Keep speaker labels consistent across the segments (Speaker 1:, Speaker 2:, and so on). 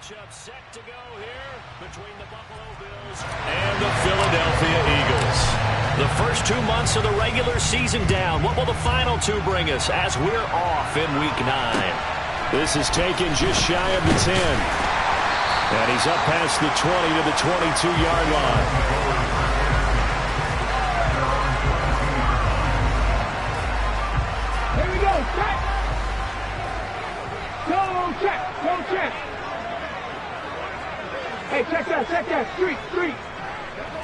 Speaker 1: matchup set to go here between the Buffalo Bills and the Philadelphia Eagles. The first 2 months of the regular season down. What will the final two bring us as we're off in Week 9? This is taken just shy of the 10. And he's up past the 20 to the 22-yard line.
Speaker 2: Here we go, check. Go, check, go, check. Hey, check that, street.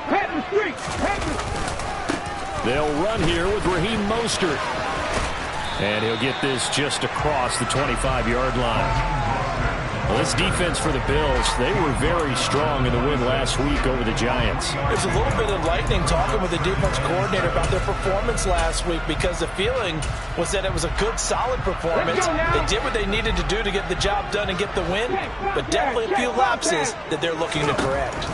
Speaker 2: Panther street, Panther.
Speaker 1: They'll run here with Raheem Mostert. And he'll get this just across the 25-yard line. Well, this defense for the Bills, they were very strong in the win last week over the Giants.
Speaker 3: There's a little bit of lightning talking with the defense coordinator about their performance last week because the feeling was that it was a good, solid performance. They did what they needed to do to get the job done and get the win, but definitely a few lapses that they're looking to correct.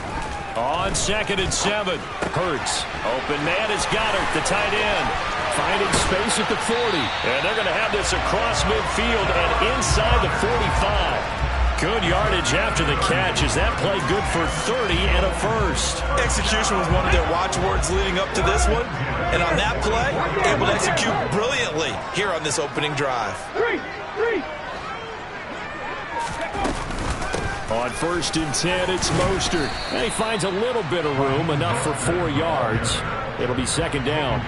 Speaker 1: On 2nd and 7, Hurts. Open man is Goddard, the tight end. Finding space at the 40. And they're going to have this across midfield and inside the 45. Good yardage after the catch. Is that play good for 30 and a first?
Speaker 3: Execution was one of their watchwords leading up to this one. And on that play, able to execute brilliantly here on this opening drive.
Speaker 1: On 1st and 10, it's Mostert. And he finds a little bit of room, enough for 4 yards. It'll be 2nd down.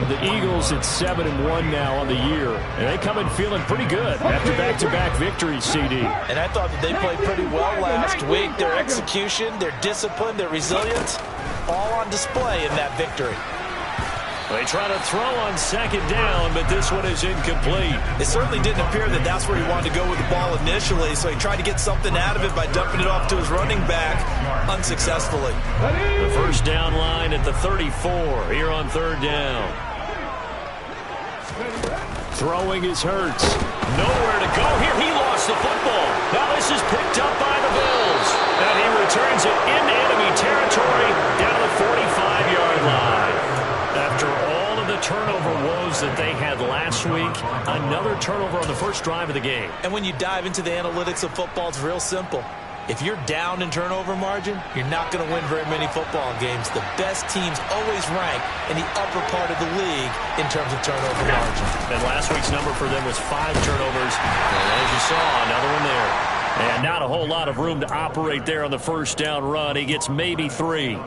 Speaker 1: The Eagles at 7-1 now on the year. And they come in feeling pretty good after back-to-back victories, CD.
Speaker 3: And I thought that they played pretty well last week. Their execution, their discipline, their resilience, all on display in that victory.
Speaker 1: They try to throw on 2nd down, but this one is incomplete.
Speaker 3: It certainly didn't appear that that's where he wanted to go with the ball initially, so he tried to get something out of it by dumping it off to his running back unsuccessfully.
Speaker 1: The first down line at the 34 here on 3rd down. Throwing is Hurts. Nowhere to go here. He lost the football. Now this is picked up by the Bills. And he returns it into enemy territory down to the 45-yard line. After all of the turnover woes that they had last week, another turnover on the first drive of the game.
Speaker 3: And when you dive into the analytics of football, it's real simple. If you're down in turnover margin, you're not going to win very many football games. The best teams always rank in the upper part of the league in terms of turnover margin.
Speaker 1: And last week's number for them was 5 turnovers. And as you saw, another one there. And not a whole lot of room to operate there on the first down run. He gets maybe 3.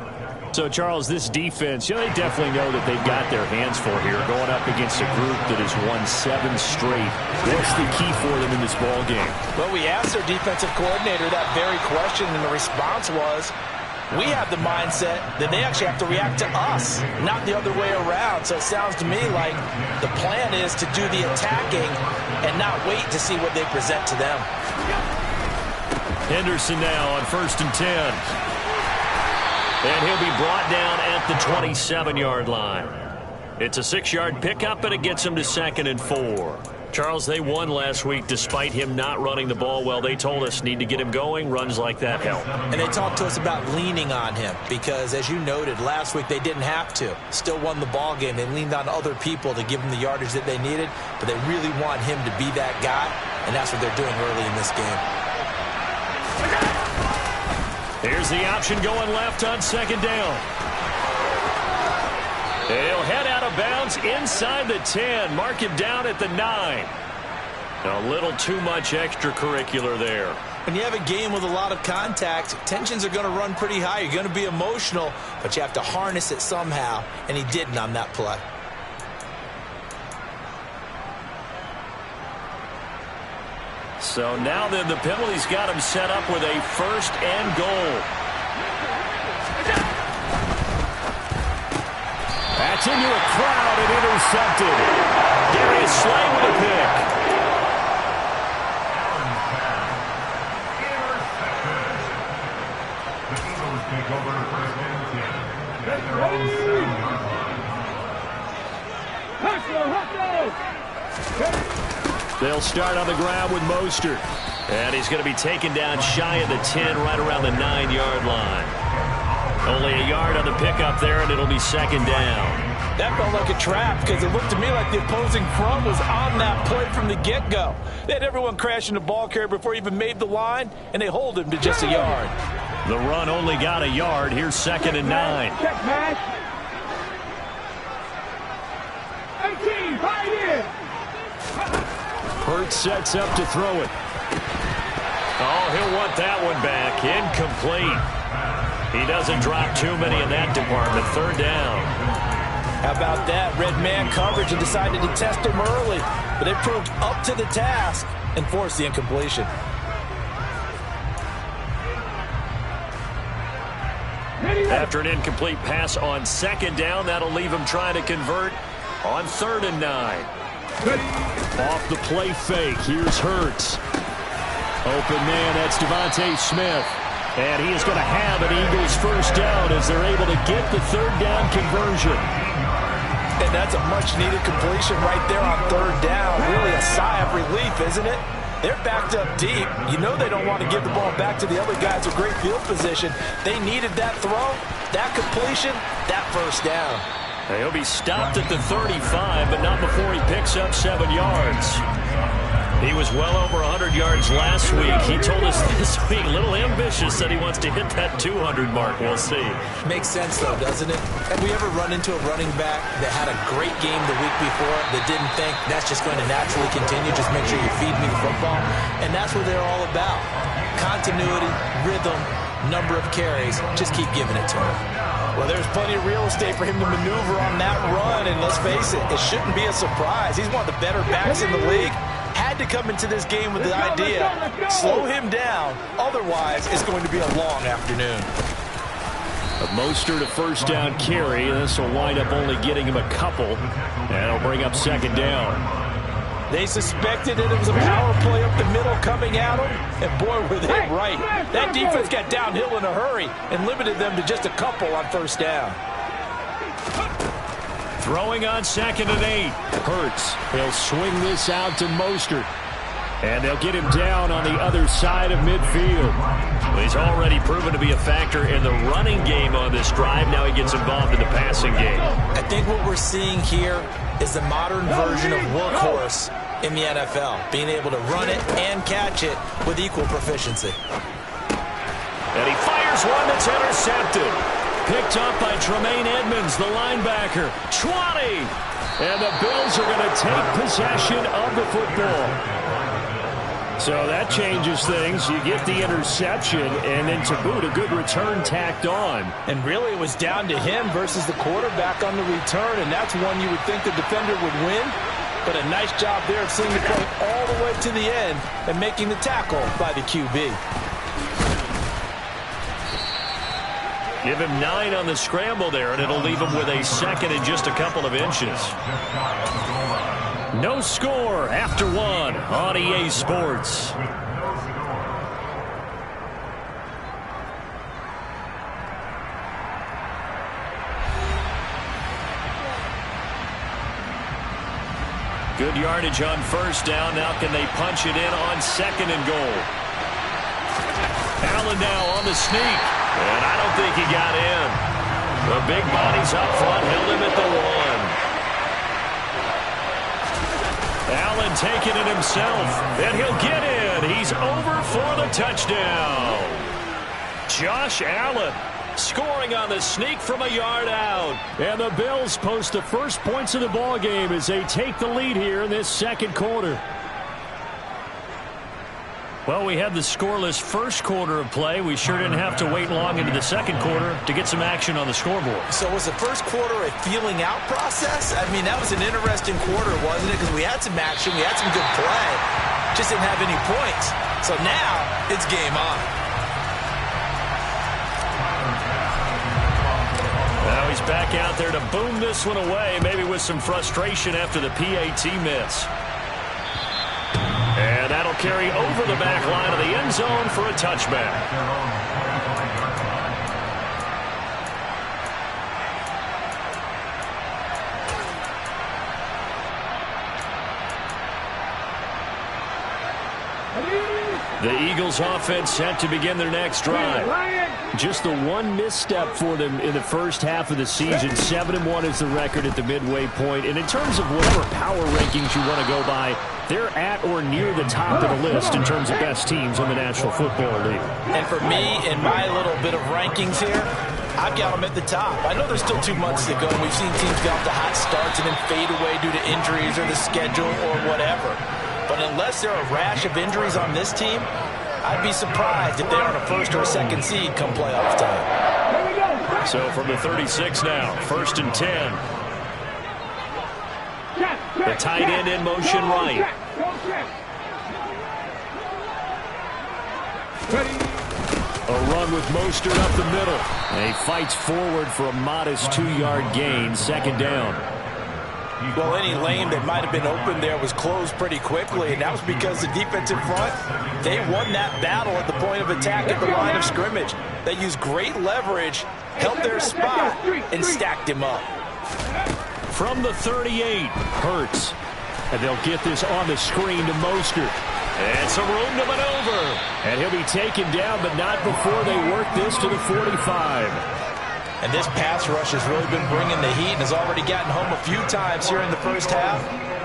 Speaker 1: So, Charles, this defense, they definitely know that they've got their hands full here, going up against a group that has won 7 straight. What's the key for them in this ball game?
Speaker 3: Well, we asked their defensive coordinator that very question, and the response was, we have the mindset that they actually have to react to us, not the other way around. So it sounds to me like the plan is to do the attacking and not wait to see what they present to them.
Speaker 1: Henderson now on 1st and 10. And he'll be brought down at the 27-yard line. It's a 6-yard pickup, and it gets him to 2nd and 4. Charles, they won last week despite him not running the ball well. They told us need to get him going. Runs like that help.
Speaker 3: And they talked to us about leaning on him because, as you noted, last week they didn't have to. Still won the ball game. They leaned on other people to give them the yardage that they needed, but they really want him to be that guy, and that's what they're doing early in this game.
Speaker 1: Here's the option going left on 2nd down. He'll head out of bounds inside the 10. Mark him down at the 9. A little too much extracurricular there.
Speaker 3: When you have a game with a lot of contact, tensions are going to run pretty high. You're going to be emotional, but you have to harness it somehow, and he didn't on that play.
Speaker 1: So now then the penalty's got him set up with a 1st and goal. That's into a crowd and intercepted. Darius Slay with a pick. They'll start on the ground with Mostert. And he's going to be taken down shy of the 10, right around the 9-yard line. Only a yard on the pickup there, and it'll be 2nd down.
Speaker 3: That felt like a trap because it looked to me like the opposing front was on that play from the get-go. They had everyone crashing the ball carrier before he even made the line, and they hold him to just a yard.
Speaker 1: The run only got a yard. Here's 2nd and 9.
Speaker 2: Check pass. 18, right in.
Speaker 1: Hurts sets up to throw it. Oh, he'll want that one back. Incomplete. He doesn't drop too many in that department. 3rd down.
Speaker 3: How about that? Red man coverage and decided to test him early. But they proved up to the task and forced the incompletion.
Speaker 1: After an incomplete pass on 2nd down, that'll leave him trying to convert on 3rd and 9. Off the play fake, here's Hurts. Open man, that's Devontae Smith. And he is going to have an Eagles first down as they're able to get the 3rd down conversion.
Speaker 3: And that's a much-needed completion right there on 3rd down. Really a sigh of relief, isn't it? They're backed up deep. You know they don't want to give the ball back to the other guys with great field position. They needed that throw, that completion, that first down.
Speaker 1: He'll be stopped at the 35, but not before he picks up 7 yards. He was well over 100 yards last week. He told us this week, a little ambitious, that he wants to hit that 200 mark. We'll see.
Speaker 3: Makes sense, though, doesn't it? Have we ever run into a running back that had a great game the week before that didn't think that's just going to naturally continue, just make sure you feed me the football? And that's what they're all about. Continuity, rhythm, number of carries. Just keep giving it to him. Well, there's plenty of real estate for him to maneuver on that run, and let's face it, it shouldn't be a surprise. He's one of the better backs in the league. Had to come into this game with the idea, slow him down, otherwise it's going to be a long afternoon.
Speaker 1: A Mostert a first down carry, and this will wind up only getting him a couple, and it'll bring up 2nd down.
Speaker 3: They suspected that it was a power play up the middle coming at them, and boy, were they right. That defense got downhill in a hurry and limited them to just a couple on 1st down.
Speaker 1: Throwing on 2nd and 8. Hurts. He'll swing this out to Mostert. And they'll get him down on the other side of midfield. Well, he's already proven to be a factor in the running game on this drive. Now he gets involved in the passing game.
Speaker 3: I think what we're seeing here is the modern version of workhorse in the NFL. Being able to run it and catch it with equal proficiency.
Speaker 1: And he fires one that's intercepted. Picked up by Tremaine Edmonds, the linebacker. 20! And the Bills are going to take possession of the football. So that changes things. You get the interception, and then to boot, a good return tacked on.
Speaker 3: And really, it was down to him versus the quarterback on the return, and that's one you would think the defender would win. But a nice job there of seeing the play all the way to the end and making the tackle by the QB.
Speaker 1: Give him 9 on the scramble there, and it'll leave him with a 2nd and just a couple of inches. No score after 1 on EA Sports. Good yardage on 1st down. Now can they punch it in on 2nd and goal? Allen now on the sneak. And I don't think he got in. The big bodies up front held him at the 1. Allen taking it himself. And he'll get in. He's over for the touchdown. Josh Allen scoring on the sneak from a yard out. And the Bills post the first points of the ball game as they take the lead here in this 2nd quarter. Well, we had the scoreless first quarter of play. We sure didn't have to wait long into the 2nd quarter to get some action on the scoreboard.
Speaker 3: So was the first quarter a feeling out process? I mean, that was an interesting quarter, wasn't it? Because we had some action, we had some good play, just didn't have any points. So now it's game on.
Speaker 1: Now he's back out there to boom this one away, maybe with some frustration after the PAT miss. And that'll carry over the back line of the end zone for a touchback. The Eagles offense set to begin their next drive. Just the one misstep for them in the first half of the season. 7-1 is the record at the midway point. And in terms of whatever power rankings you want to go by, they're at or near the top of the list in terms of best teams in the National Football League.
Speaker 3: And for me, in my little bit of rankings here, I've got them at the top. I know there's still 2 months to go, and we've seen teams get off to hot starts and then fade away due to injuries or the schedule or whatever. But unless there are a rash of injuries on this team, I'd be surprised if they aren't a first or a second seed come playoff time.
Speaker 1: So from the 36 now, 1st and 10. The tight end in motion right. A run with Mostert up the middle. And he fights forward for a modest 2-yard gain, 2nd down.
Speaker 3: Well, any lane that might have been open there was closed pretty quickly, and that was because the defensive front, they won that battle at the point of attack at the line of scrimmage. They used great leverage, held their spot, and stacked him up.
Speaker 1: From the 38, Hurts. And they'll get this on the screen to Mostert. And some room to maneuver. And he'll be taken down, but not before they work this to the 45.
Speaker 3: And this pass rush has really been bringing the heat and has already gotten home a few times here in the first half.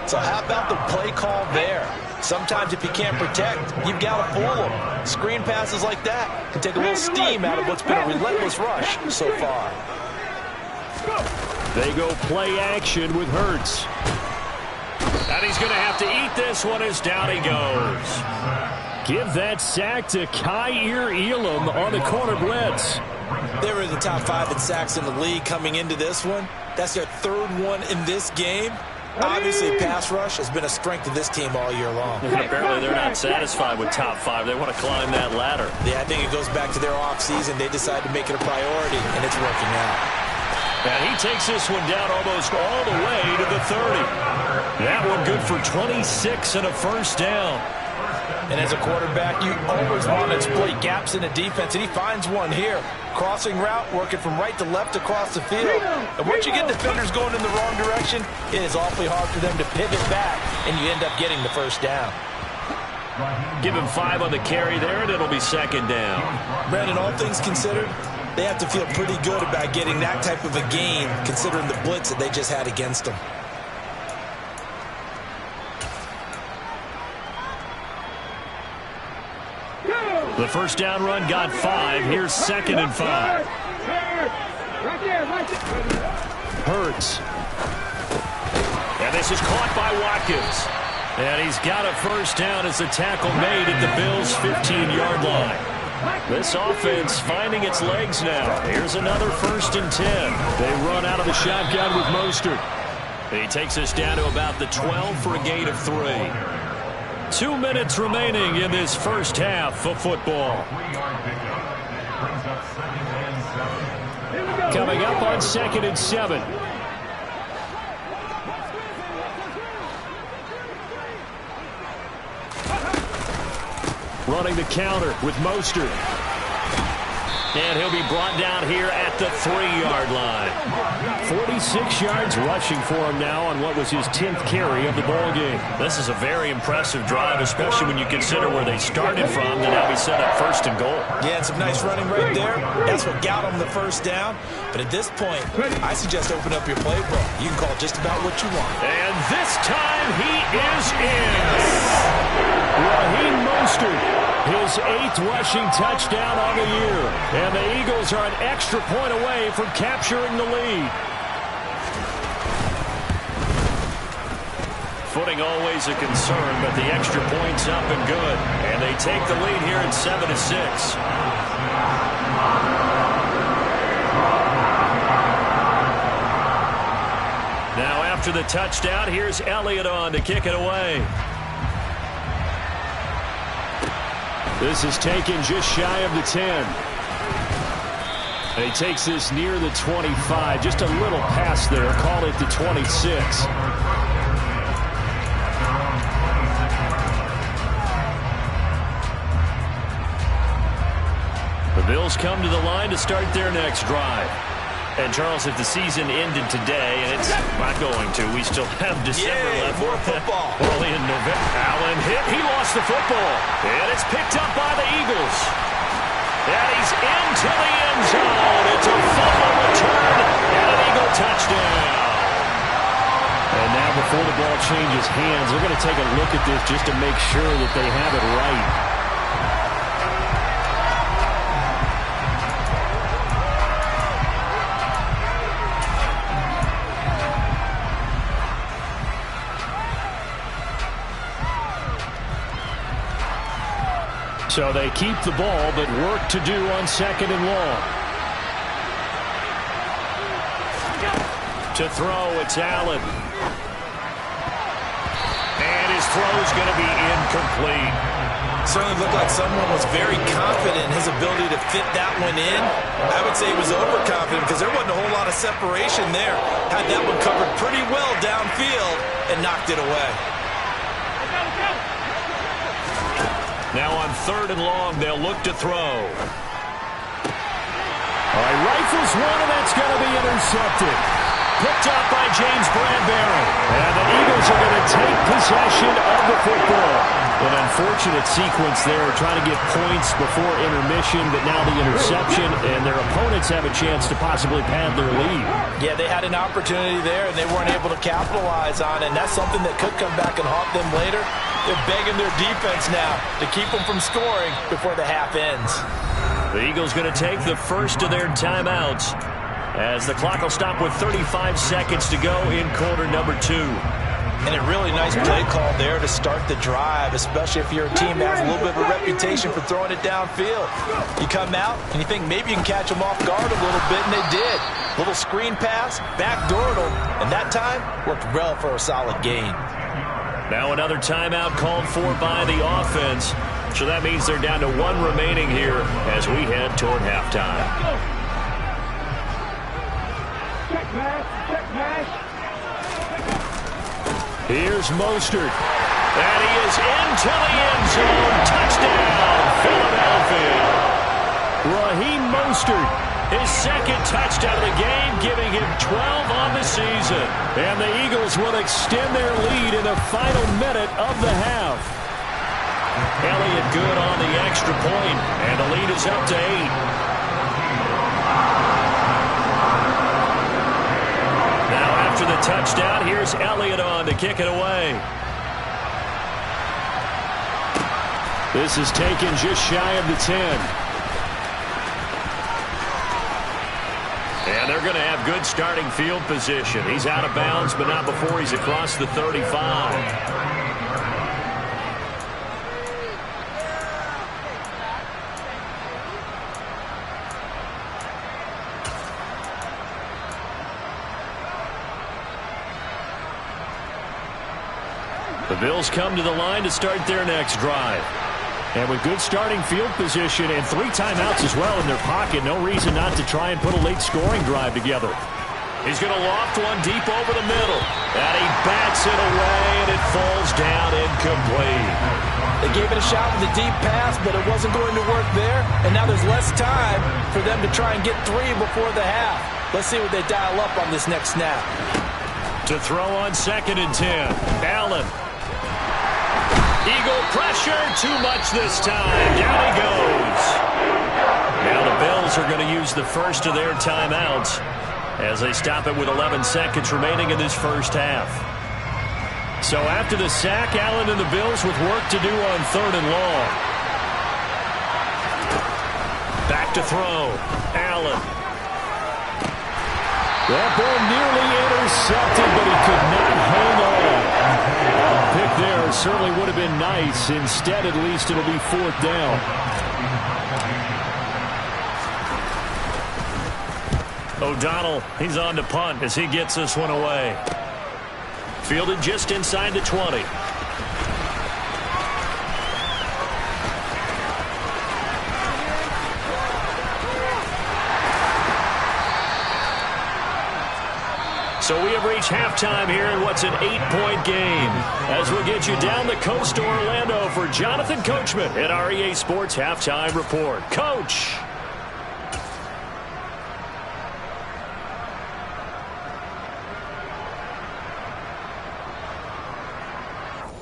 Speaker 3: So how about the play call there? Sometimes if you can't protect, you've got to fool them. Screen passes like that can take a little steam out of what's been a relentless rush so far.
Speaker 1: They go play action with Hurts. And he's going to have to eat this one as down he goes. Give that sack to Kaiir Elam on the corner blitz.
Speaker 3: They were in the top 5 in sacks in the league coming into this one. That's their 3rd one in this game. Obviously, pass rush has been a strength of this team all year long.
Speaker 1: And apparently, they're not satisfied with top 5. They want to climb that ladder.
Speaker 3: Yeah, I think it goes back to their offseason. They decided to make it a priority, and it's working out.
Speaker 1: And he takes this one down almost all the way to the 30. That one good for 26 and a 1st down.
Speaker 3: And as a quarterback, you always want to exploit gaps in the defense, and he finds one here. Crossing route, working from right to left across the field. And once you get defenders going in the wrong direction, it is awfully hard for them to pivot back, and you end up getting the 1st down.
Speaker 1: Give him 5 on the carry there, and it'll be 2nd down.
Speaker 3: Brandon, all things considered, they have to feel pretty good about getting that type of a gain, considering the blitz that they just had against them.
Speaker 1: The 1st down run got 5. Here's 2nd and 5. Hurts. And this is caught by Watkins. And he's got a 1st down as the tackle made at the Bills' 15-yard line. This offense finding its legs now. Here's another 1st and 10. They run out of the shotgun with Mostert. He takes us down to about the 12 for a gain of 3. 2 minutes remaining in this first half of football. Coming up on 2nd and 7. Running the counter with Mostert. And he'll be brought down here at the 3-yard line. 46 yards rushing for him now on what was his 10th carry of the ball game. This is a very impressive drive, especially when you consider where they started from to now be set up 1st and goal.
Speaker 3: Yeah, and some nice running right there. That's what got them the 1st down. But at this point, I suggest open up your playbook. You can call just about what you want.
Speaker 1: And this time he is in. Raheem Mostert. His 8th rushing touchdown on the year. And the Eagles are an extra point away from capturing the lead. Footing always a concern, but the extra point's up and good. And they take the lead here at 7-6. Now after the touchdown, here's Elliott on to kick it away. This is taken just shy of the 10. And he takes this near the 25. Just a little past there. Call it the 26. The Bills come to the line to start their next drive. And, Charles, if the season ended today, and it's not going to, we still have December left.
Speaker 3: More football.
Speaker 1: Early in November. Allen hit. He lost the football. And it's picked up by the Eagles. And he's into the end zone. It's a fumble return and an Eagle touchdown. And now before the ball changes hands, they're going to take a look at this just to make sure that they have it right. So they keep the ball, but work to do on 2nd and long. To throw, it's Allen. And his throw's going to be incomplete.
Speaker 3: Certainly looked like someone was very confident in his ability to fit that one in. I would say he was overconfident because there wasn't a whole lot of separation there. Had that one covered pretty well downfield and knocked it away.
Speaker 1: Now on 3rd and long, they'll look to throw. All right, rifles one, and that's going to be intercepted. Picked up by James Bradbury. And the Eagles are going to take possession of the football. An unfortunate sequence there, trying to get points before intermission, but now the interception, and their opponents have a chance to possibly pad their lead.
Speaker 3: Yeah, they had an opportunity there, and they weren't able to capitalize on it, and that's something that could come back and haunt them later. They're begging their defense now to keep them from scoring before the half ends.
Speaker 1: The Eagles going to take the first of their timeouts as the clock will stop with 35 seconds to go in quarter number 2.
Speaker 3: And a really nice play call there to start the drive, especially if you're a team that has a little bit of a reputation for throwing it downfield. You come out and you think maybe you can catch them off guard a little bit, and they did. Little screen pass, backdoored them, and that time worked well for a solid gain.
Speaker 1: Now another timeout called for by the offense. So that means they're down to 1 remaining here as we head toward halftime.
Speaker 2: Check pass.
Speaker 1: Here's Mostert. And he is into the end zone. Touchdown, Philadelphia. Raheem Mostert, his 2nd touchdown of the game, giving him 12 on the season. And the Eagles will extend their lead in the final minute of the half. Elliott good on the extra point, and the lead is up to 8. After the touchdown, here's Elliott on to kick it away. This is taken just shy of the 10. And they're going to have good starting field position. He's out of bounds, but not before he's across the 35. The Bills come to the line to start their next drive. And with good starting field position and 3 timeouts as well in their pocket, no reason not to try and put a late scoring drive together. He's going to loft one deep over the middle. And he bats it away, and it falls down incomplete.
Speaker 3: They gave it a shot with a deep pass, but it wasn't going to work there. And now there's less time for them to try and get 3 before the half. Let's see what they dial up on this next snap.
Speaker 1: To throw on 2nd and 10. Allen. Eagle pressure, too much this time. Down he goes. Now the Bills are going to use the first of their timeouts as they stop it with 11 seconds remaining in this first half. So after the sack, Allen and the Bills with work to do on 3rd and long. Back to throw. Allen. That ball nearly intercepted, but he could not hang on. Pick there certainly would have been nice. Instead, at least it'll be 4th down. O'Donnell, he's on to punt as he gets this one away. Fielded just inside the 20. So we have reached halftime here in what's an 8-point game. As we'll get you down the coast to Orlando for Jonathan Coachman at our EA Sports Halftime Report. Coach.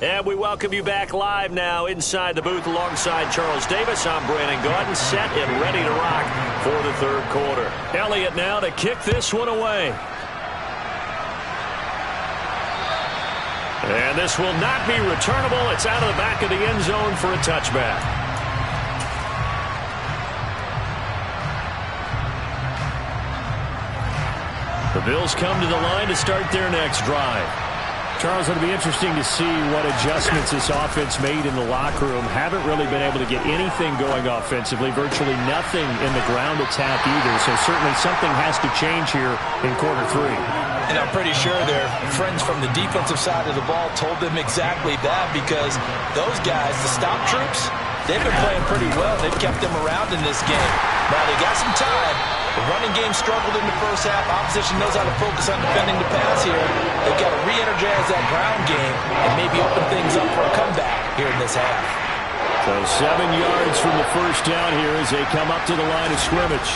Speaker 1: And we welcome you back live now inside the booth alongside Charles Davis. I'm Brandon Gaudin, set and ready to rock for the third quarter. Elliott now to kick this one away. And this will not be returnable. It's out of the back of the end zone for a touchback. The Bills come to the line to start their next drive.
Speaker 4: Charles, it'll be interesting to see what adjustments this offense made in the locker room. Haven't really been able to get anything going offensively, virtually nothing in the ground attack either. So certainly something has to change here in quarter three.
Speaker 3: And I'm pretty sure their friends from the defensive side of the ball told them exactly that, because those guys, the stop troops, they've been playing pretty well. They've kept them around in this game. Now they got some time. The running game struggled in the first half. Opposition knows how to focus on defending the pass here. They've got to re-energize that ground game and maybe open things up for a comeback here in this half.
Speaker 4: So 7 yards from the first down here as they come up to the line of scrimmage.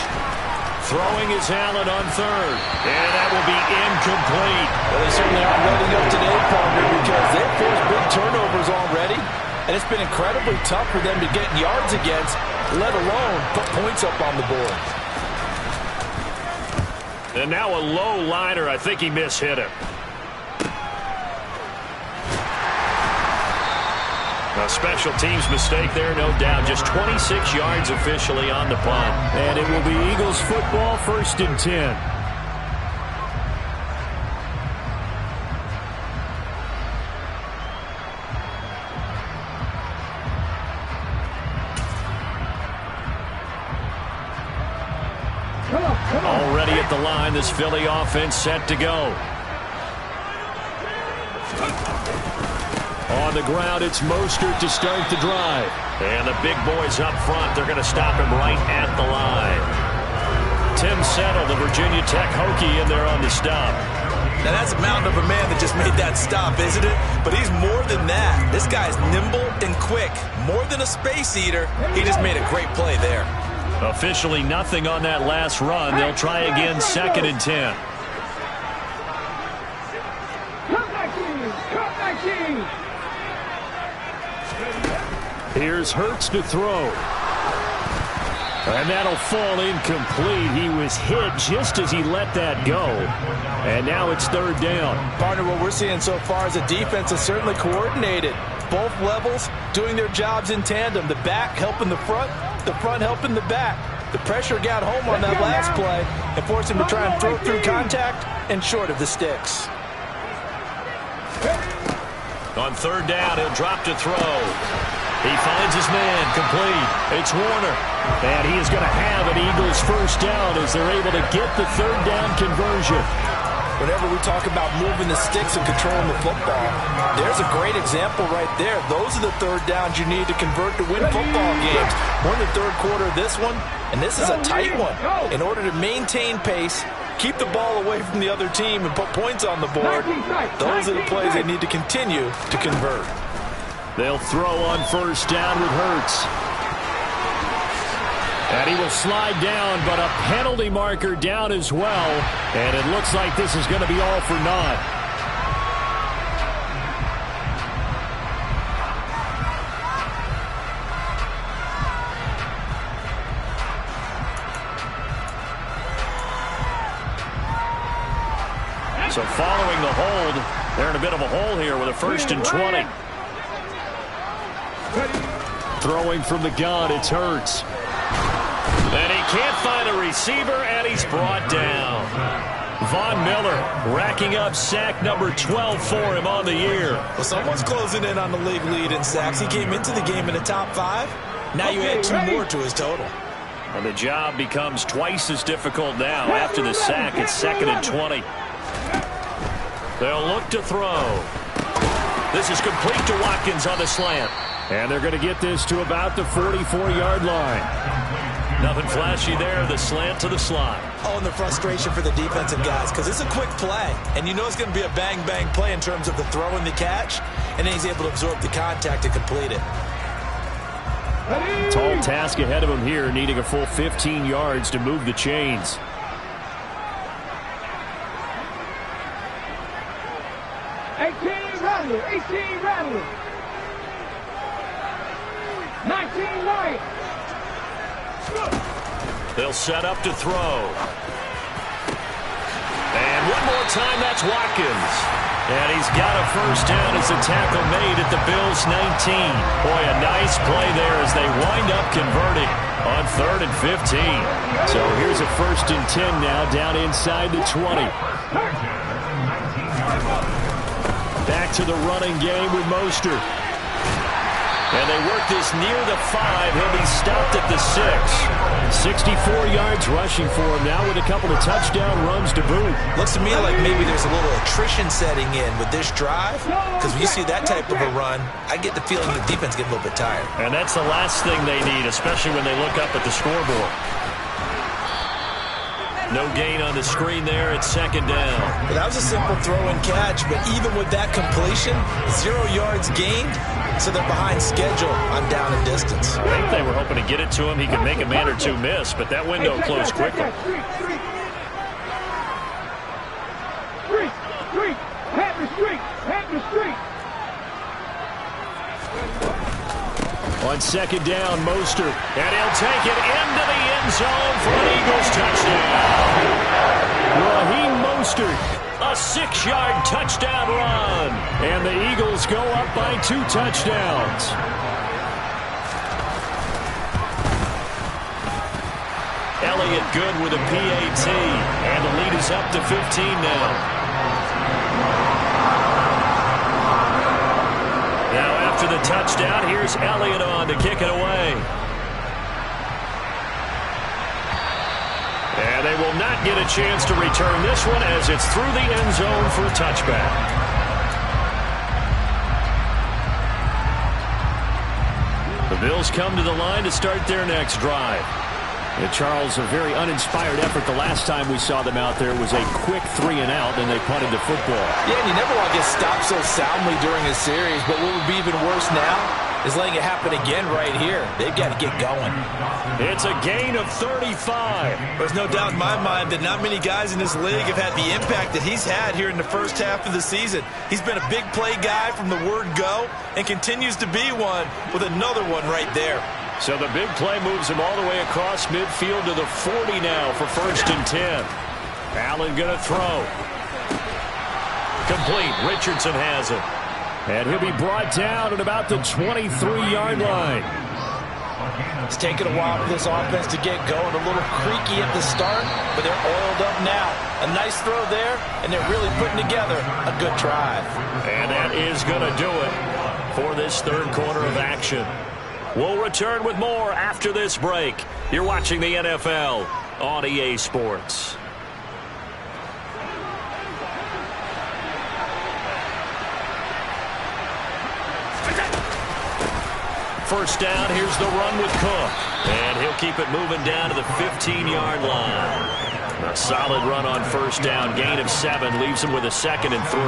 Speaker 1: Throwing is Allen on third. And that will be incomplete.
Speaker 3: Well, they certainly aren't loading up today, partner, because they've forced big turnovers already. And it's been incredibly tough for them to get yards against, let alone put points up on the board.
Speaker 1: And now a low liner. I think he mishit him. A special teams mistake there, no doubt. Just 26 yards officially on the punt.
Speaker 4: And it will be Eagles football, 1st and 10.
Speaker 1: Already at the line, this Philly offense set to go.
Speaker 4: On the ground, it's Mostert to start the drive.
Speaker 1: And the big boys up front, they're going to stop him right at the line. Tim Settle, the Virginia Tech Hokie, in there on the stop.
Speaker 3: Now that's a mountain of a man that just made that stop, isn't it? But he's more than that. This guy's nimble and quick. More than a space eater. He just made a great play there.
Speaker 1: Officially nothing on that last run. They'll try again, 2nd and 10.
Speaker 4: Here's Hurts to throw. And that'll fall incomplete. He was hit just as he let that go. And now it's 3rd down.
Speaker 3: Partner, what we're seeing so far is a defense is certainly coordinated. Both levels doing their jobs in tandem. The back helping the front helping the back. The pressure got home on that last play and forced him to try and throw through contact and short of the sticks.
Speaker 1: On 3rd down, he'll drop to throw. He finds his man, complete. It's Warner.
Speaker 4: And he is going to have an Eagles 1st down as they're able to get the 3rd down conversion.
Speaker 3: Whenever we talk about moving the sticks and controlling the football, there's a great example right there. Those are the 3rd downs you need to convert to win football games. We're in the 3rd quarter of this one, and this is a tight one. In order to maintain pace, keep the ball away from the other team, and put points on the board, those are the plays they need to continue to convert.
Speaker 4: They'll throw on 1st down with Hurts. And he will slide down, but a penalty marker down as well. And it looks like this is going to be all for naught.
Speaker 1: So following the hold, they're in a bit of a hole here with a 1st and 20.
Speaker 4: Throwing from the gun, it's Hurts.
Speaker 1: And he can't find a receiver, and he's brought down. Von Miller racking up sack number 12 for him on the year.
Speaker 3: Well, someone's closing in on the league lead in sacks. He came into the game in the top 5. Now you add 2 more to his total.
Speaker 1: And the job becomes twice as difficult now after the sack. It's 2nd and 20. They'll look to throw. This is complete to Watkins on the slant.
Speaker 4: And they're going to get this to about the 44-yard line.
Speaker 1: Nothing flashy there, the slant to the slot.
Speaker 3: Oh, and the frustration for the defensive guys, because it's a quick play. And you know it's going to be a bang-bang play in terms of the throw and the catch. And then he's able to absorb the contact to complete it.
Speaker 4: Tall task ahead of him here, needing a full 15 yards to move the chains.
Speaker 2: Rattler. 18, Rattler. 19, White.
Speaker 1: They'll set up to throw. And one more time, that's Watkins. And he's got a first down as a tackle made at the Bills' 19. Boy, a nice play there as they wind up converting on 3rd and 15.
Speaker 4: So here's a 1st and 10 now down inside the 20. Back to the running game with Mostert.
Speaker 1: And they work this near the 5. He'll be stopped at the 6.
Speaker 4: 64 yards rushing for him now with a couple of touchdown runs to boot.
Speaker 3: Looks to me like maybe there's a little attrition setting in with this drive, because when you see that type of a run, I get the feeling the defense gets a little bit tired.
Speaker 1: And that's the last thing they need, especially when they look up at the scoreboard. No gain on the screen there. It's 2nd down.
Speaker 3: Well, that was a simple throw and catch, but even with that completion, 0 yards gained, so they're behind schedule on down and distance.
Speaker 1: I think they were hoping to get it to him. He could make a man or two miss, but that window closed quickly.
Speaker 2: Street. Hampton Street.
Speaker 4: On 2nd down, Mostert.
Speaker 1: And he'll take it into the end zone for an Eagles touchdown.
Speaker 4: Raheem Mostert.
Speaker 1: A 6-yard touchdown run.
Speaker 4: And the Eagles go up by 2 touchdowns.
Speaker 1: Elliott good with a PAT. And the lead is up to 15 now. Now after the touchdown, here's Elliott on to kick it away. And they will not get a chance to return this one as it's through the end zone for a touchback. The Bills come to the line to start their next drive.
Speaker 4: And Charles, a very uninspired effort. The last time we saw them out there was a quick 3 and out, and they punted the football.
Speaker 3: Yeah, and you never want to get stopped so soundly during a series, but what would be even worse now is letting it happen again right here. They've got to get going.
Speaker 1: It's a gain of 35.
Speaker 3: There's no doubt in my mind that not many guys in this league have had the impact that he's had here in the first half of the season. He's been a big play guy from the word go and continues to be one with another one right there.
Speaker 1: So the big play moves him all the way across midfield to the 40 now for 1st and 10. Allen going to throw. Complete. Richardson has it.
Speaker 4: And he'll be brought down at about the 23-yard line.
Speaker 3: It's taken a while for this offense to get going. A little creaky at the start, but they're oiled up now. A nice throw there, and they're really putting together a good drive.
Speaker 1: And that is going to do it for this 3rd quarter of action. We'll return with more after this break. You're watching the NFL on EA Sports. First down, here's the run with Cook. And he'll keep it moving down to the 15-yard line. A solid run on 1st down. Gain of 7 leaves him with a 2nd and 3.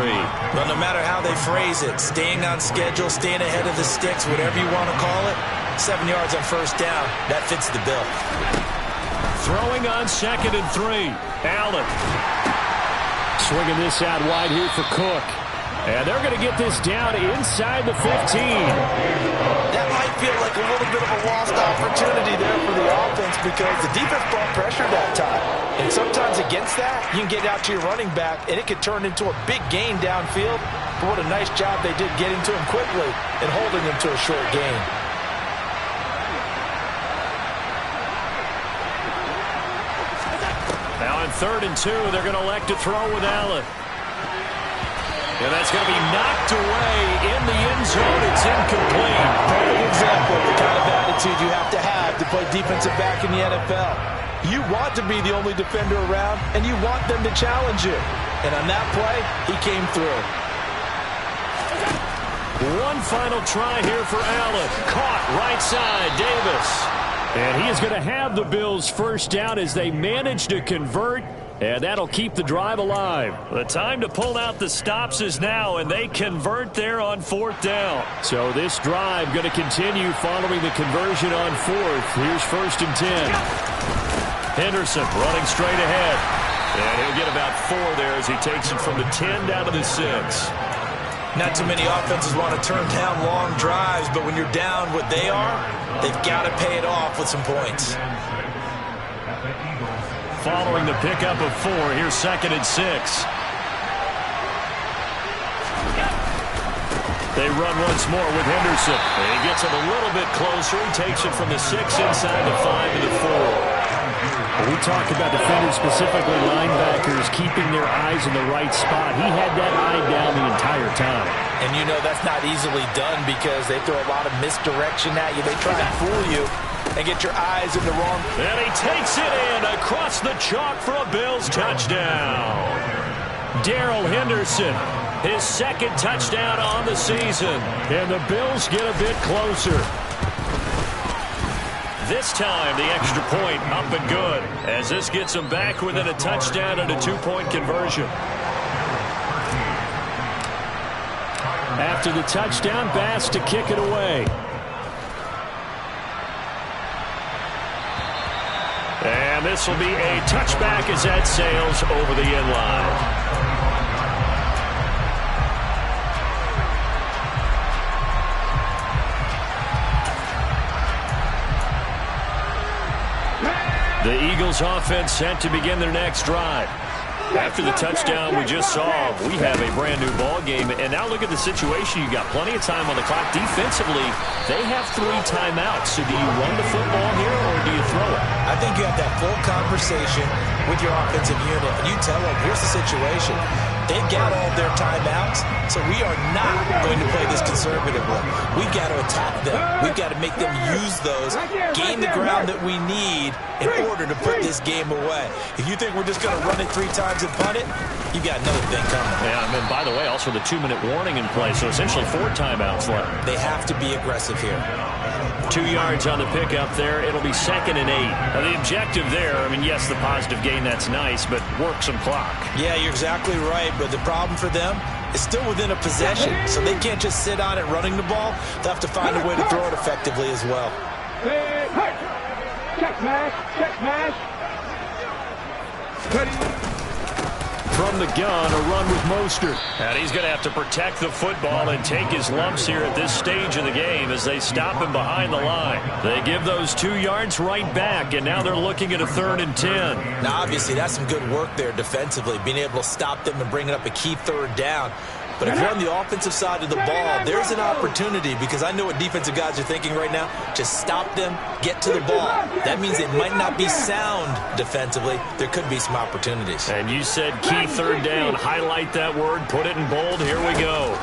Speaker 3: Well, no matter how they phrase it, staying on schedule, staying ahead of the sticks, whatever you want to call it, 7 yards on 1st down, that fits the bill.
Speaker 1: Throwing on 2nd and 3. Allen.
Speaker 4: Swinging this out wide here for Cook. And they're going to get this down inside the 15.
Speaker 3: That might feel like a little bit of a lost opportunity there for the offense because the defense brought pressure that time. And sometimes against that, you can get out to your running back, and it could turn into a big gain downfield. But what a nice job they did getting to him quickly and holding him to a short gain.
Speaker 1: Now on 3rd and 2, they're going to elect to throw with Allen. And that's going to be knocked away in the end zone. It's incomplete.
Speaker 3: Perfect example of the kind of attitude you have to play defensive back in the NFL. You want to be the only defender around, and you want them to challenge you. And on that play, he came through.
Speaker 1: One final try here for Allen. Caught right side, Davis.
Speaker 4: And he is going to have the Bills' first down as they manage to convert. And that'll keep the drive alive.
Speaker 1: The time to pull out the stops is now, and they convert there on 4th down.
Speaker 4: So this drive going to continue following the conversion on 4th. Here's 1st and 10.
Speaker 1: Henderson running straight ahead. And he'll get about 4 there as he takes it from the 10 down to the 6.
Speaker 3: Not too many offenses want to turn down long drives, but when you're down what they are, they've got to pay it off with some points.
Speaker 1: Following the pickup of 4, here's 2nd and 6. They run once more with Henderson. And he gets it a little bit closer. He takes it from the 6 inside the 5 to the 4.
Speaker 4: We talk about defenders, specifically linebackers, keeping their eyes in the right spot. He had that eye down the entire time.
Speaker 3: And you know that's not easily done because they throw a lot of misdirection at you. They try to fool you and get your eyes in the wrong.
Speaker 1: And he takes it in across the chalk for a Bills touchdown. Darrell Henderson, his 2nd touchdown on the season. And the Bills get a bit closer. This time, the extra point up and good, as this gets them back within a touchdown and a 2-point conversion.
Speaker 4: After the touchdown, Bass to kick it away.
Speaker 1: And this will be a touchback as that sails over the end line. The Eagles offense set to begin their next drive. After the touchdown we just saw, we have a brand new ball game. And now look at the situation. You got plenty of time on the clock. Defensively, they have 3 timeouts. So do you run the football here or do you throw it?
Speaker 3: I think you have that full conversation with your offensive unit, and you tell them, here's the situation. They've got all their timeouts, so we are not going to play this conservatively. We've got to attack them. We've got to make them use those, gain the ground that we need in order to put this game away. If you think we're just going to run it 3 times and punt it, you've got another thing coming.
Speaker 1: Yeah, and then, by the way, also the 2-minute warning in play, so essentially 4 timeouts left.
Speaker 3: They have to be aggressive here.
Speaker 1: 2 yards on the pickup there. It'll be 2nd and 8. Now, the objective there, I mean, yes, the positive gain, that's nice, but work some clock.
Speaker 3: Yeah, you're exactly right, but the problem for them is still within a possession, so they can't just sit on it running the ball. They'll have to find a way to throw it effectively as well.
Speaker 2: Check mash, check mash.
Speaker 1: From the gun, a run with Mostert. And he's going to have to protect the football and take his lumps here at this stage of the game as they stop him behind the line. They give those 2 yards right back, and now they're looking at a 3rd and 10.
Speaker 3: Now, obviously, that's some good work there defensively, being able to stop them and bringing up a key 3rd down. But if you're on the offensive side of the ball, there's an opportunity, because I know what defensive guys are thinking right now. Just stop them, get to the ball. That means they might not be sound defensively. There could be some opportunities.
Speaker 1: And you said key 3rd down. Highlight that word. Put it in bold. Here we go.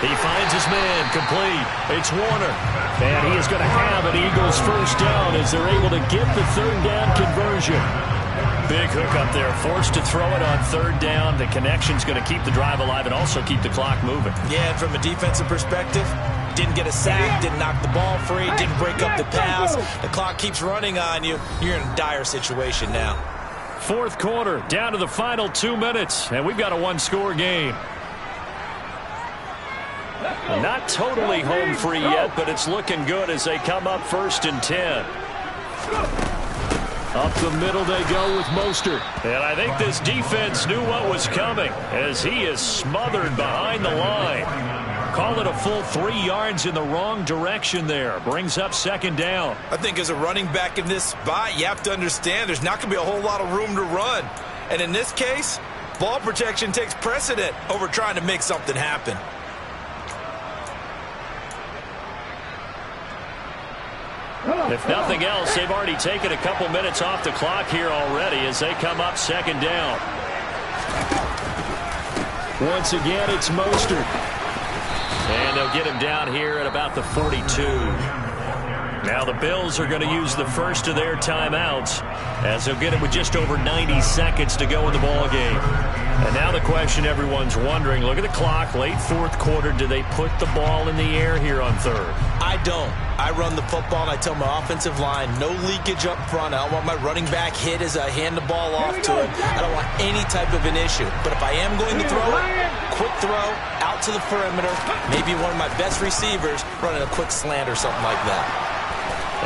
Speaker 1: He finds his man, complete. It's Warner. And he is going to have an Eagles 1st down as they're able to get the 3rd down conversion. Big hook up there, forced to throw it on 3rd down. The connection's going to keep the drive alive and also keep the clock moving.
Speaker 3: Yeah, and from a defensive perspective, didn't get a sack, didn't knock the ball free, didn't break up the pass. The clock keeps running on you. You're in a dire situation now.
Speaker 1: 4th quarter, down to the final 2 minutes, and we've got a 1-score game. Not totally home free yet, but it's looking good as they come up 1st and 10. Up the middle they go with Mostert. And I think this defense knew what was coming as he is smothered behind the line. Call it a full 3 yards in the wrong direction there. Brings up 2nd down.
Speaker 3: I think as a running back in this spot, you have to understand there's not going to be a whole lot of room to run. And in this case, ball protection takes precedent over trying to make something happen.
Speaker 1: If nothing else, they've already taken a couple minutes off the clock here already as they come up 2nd down. Once again, it's Mostert. And they'll get him down here at about the 42. Now the Bills are going to use the first of their timeouts as they'll get it with just over 90 seconds to go in the ball game. And now the question everyone's wondering, look at the clock, late 4th quarter, do they put the ball in the air here on 3rd?
Speaker 3: I don't. I run the football and I tell my offensive line, no leakage up front. I don't want my running back hit as I hand the ball off to him. I don't want any type of an issue. But if I am going to throw it, quick throw, out to the perimeter, maybe one of my best receivers running a quick slant or something like that.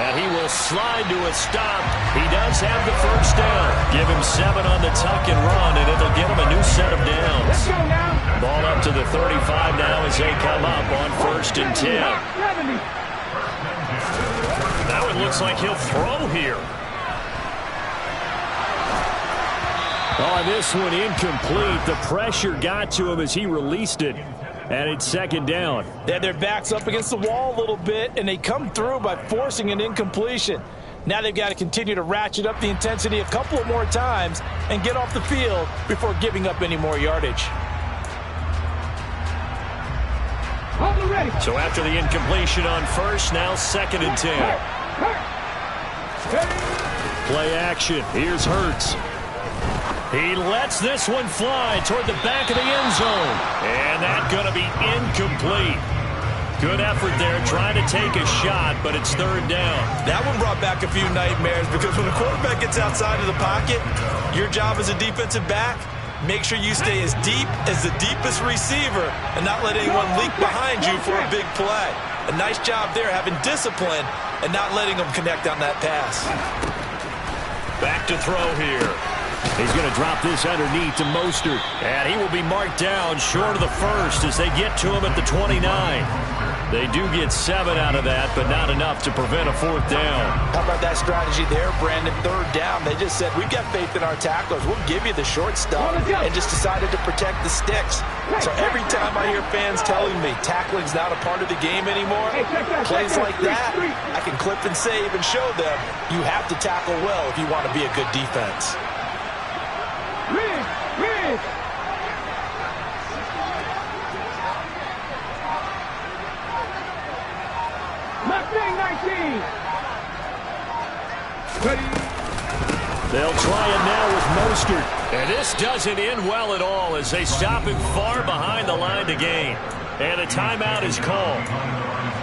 Speaker 1: And he will slide to a stop. He does have the first down. Give him 7 on the tuck and run, and it'll get him a new set of downs.
Speaker 2: Let's go now.
Speaker 1: Ball up to the 35 now as they come up on 1st and 10.
Speaker 2: 70.
Speaker 1: Now it looks like he'll throw here.
Speaker 4: Oh, this one incomplete. The pressure got to him as he released it. And it's 2nd down.
Speaker 3: They had their backs up against the wall a little bit, and they come through by forcing an incompletion. Now they've got to continue to ratchet up the intensity a couple of more times and get off the field before giving up any more yardage.
Speaker 2: Ready.
Speaker 1: So after the incompletion on 1st, now 2nd and 10.
Speaker 4: Play action. Here's Hurts.
Speaker 1: He lets this one fly toward the back of the end zone. And that's going to be incomplete. Good effort there trying to take a shot, but it's 3rd down.
Speaker 3: That one brought back a few nightmares because when a quarterback gets outside of the pocket, your job as a defensive back, make sure you stay as deep as the deepest receiver and not let anyone leak behind you for a big play. A nice job there having discipline and not letting them connect on that pass.
Speaker 1: Back to throw here.
Speaker 4: He's going to drop this underneath to Mostert.
Speaker 1: And he will be marked down short of the 1st as they get to him at the 29. They do get 7 out of that, but not enough to prevent a 4th down.
Speaker 3: How about that strategy there, Brandon? 3rd down. They just said, we've got faith in our tacklers. We'll give you the short stuff, and just decided to protect the sticks. So every time I hear fans telling me tackling's not a part of the game anymore, plays like that, I can clip and save and show them you have to tackle well if you want to be a good defense.
Speaker 2: Ridge. Mustang 19.
Speaker 4: They'll try it now with Mostert.
Speaker 1: And this doesn't end well at all as they stop him far behind the line to gain. And a timeout is called.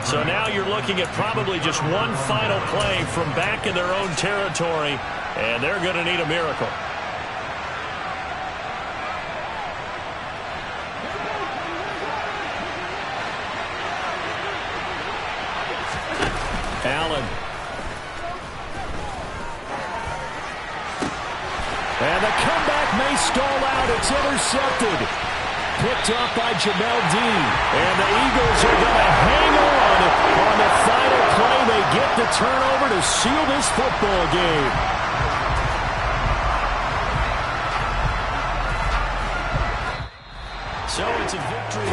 Speaker 1: So now you're looking at probably just one final play from back in their own territory, and they're going to need a miracle.
Speaker 4: Allen. And the comeback may stall out. It's intercepted. Picked off by Jamel Dean. And the Eagles are going to hang on the final play. They get the turnover to seal this football game.
Speaker 1: So it's a victory.